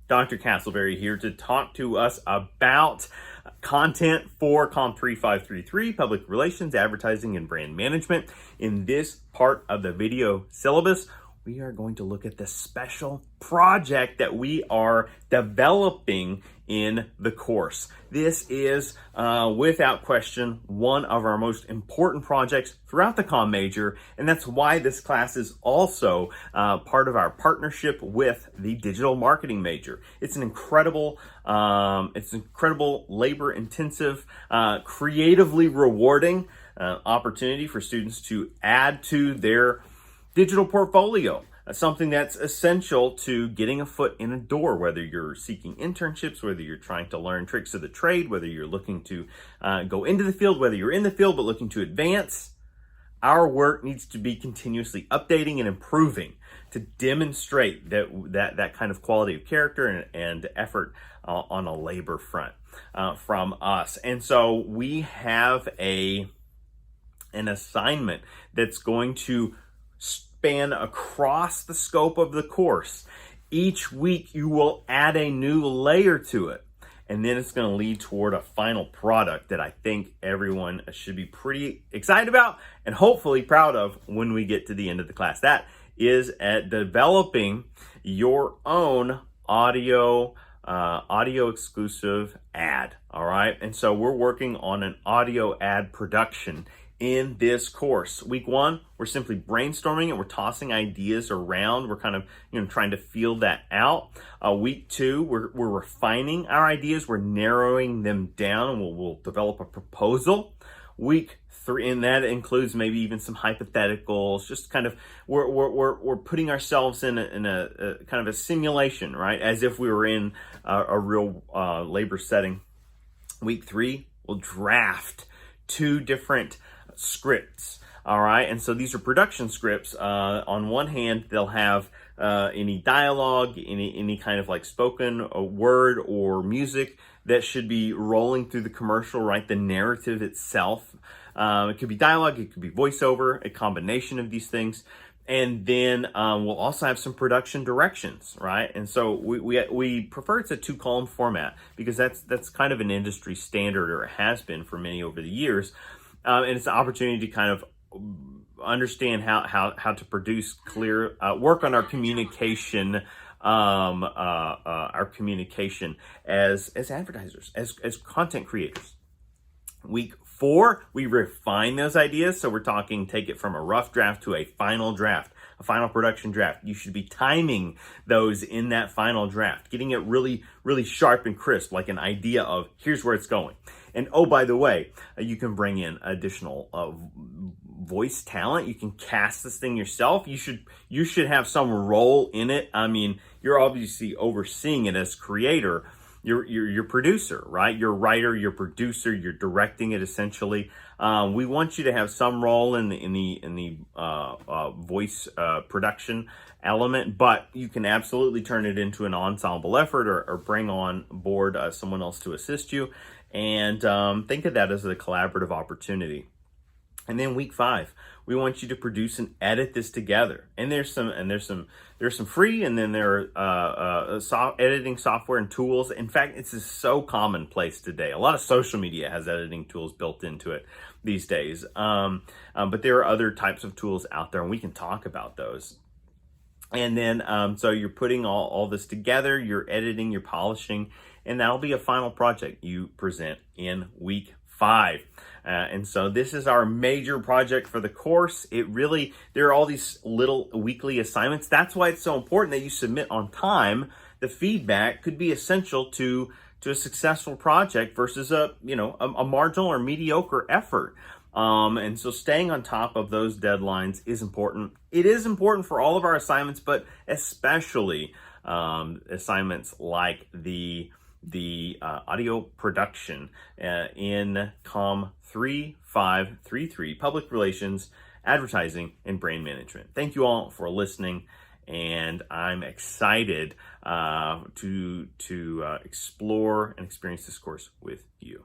Dr. Castleberry here to talk to us about content for COM 3533, Public Relations, Advertising, and Brand Management. In this part of the video syllabus, we are going to look at the special project that we are developing in the course. This is, without question, one of our most important projects throughout the COM major, and that's why this class is also part of our partnership with the digital marketing major. It's an incredible, labor-intensive, creatively rewarding opportunity for students to add to their digital portfolio, something that's essential to getting a foot in a door, whether you're seeking internships, whether you're trying to learn tricks of the trade, whether you're looking to go into the field, whether you're in the field but looking to advance. Our work needs to be continuously updating and improving to demonstrate that kind of quality of character and effort on a labor front from us. And so we have an assignment that's going to span across the scope of the course. Each week you will add a new layer to it, and then it's going to lead toward a final product that I think everyone should be pretty excited about and hopefully proud of when we get to the end of the class. That is at developing your own audio exclusive ad. All right, and so we're working on an audio ad production in this course. Week one, we're simply brainstorming it. We're tossing ideas around. We're kind of, trying to feel that out. Week two, we're refining our ideas. We're narrowing them down, and we'll develop a proposal. Week three, and that includes maybe even some hypotheticals. Just kind of, we're putting ourselves in a kind of a simulation, right? As if we were in a real labor setting. Week three, we'll draft 2 different scripts. All right, and so these are production scripts. On one hand, they'll have any dialogue, any kind of like spoken word or music that should be rolling through the commercial, right? The narrative itself. It could be dialogue, it could be voiceover, a combination of these things. And then we'll also have some production directions, right? And so we prefer it's a 2-column format because that's kind of an industry standard, or it has been for many over the years. And it's an opportunity to kind of understand how to produce clear, work on our communication, as advertisers, as content creators. Week 4, we refine those ideas. So we're talking, take it from a rough draft to a final draft, a final production draft. You should be timing those in that final draft, getting it really, really sharp and crisp, like an idea of here's where it's going. And oh, by the way, you can bring in additional voice talent. You can cast this thing yourself. You should have some role in it. I mean, you're obviously overseeing it as creator. You're producer, right? You're writer, you're producer, you're directing it essentially. We want you to have some role in the voice production element, but you can absolutely turn it into an ensemble effort or bring on board someone else to assist you. And think of that as a collaborative opportunity. And then week 5, we want you to produce and edit this together. And there's some free, and then there are editing software and tools. In fact, it's just so commonplace today. A lot of social media has editing tools built into it these days. But there are other types of tools out there, and we can talk about those. And then, so you're putting all this together, you're editing, you're polishing, and that'll be a final project you present in week 5. And so this is our major project for the course. There are all these little weekly assignments. That's why it's so important that you submit on time. The feedback could be essential to a successful project versus a marginal or mediocre effort. And so staying on top of those deadlines is important. It is important for all of our assignments, but especially assignments like the audio production in COM 3533, Public Relations, Advertising, and Brand Management. Thank you all for listening, and I'm excited to explore and experience this course with you.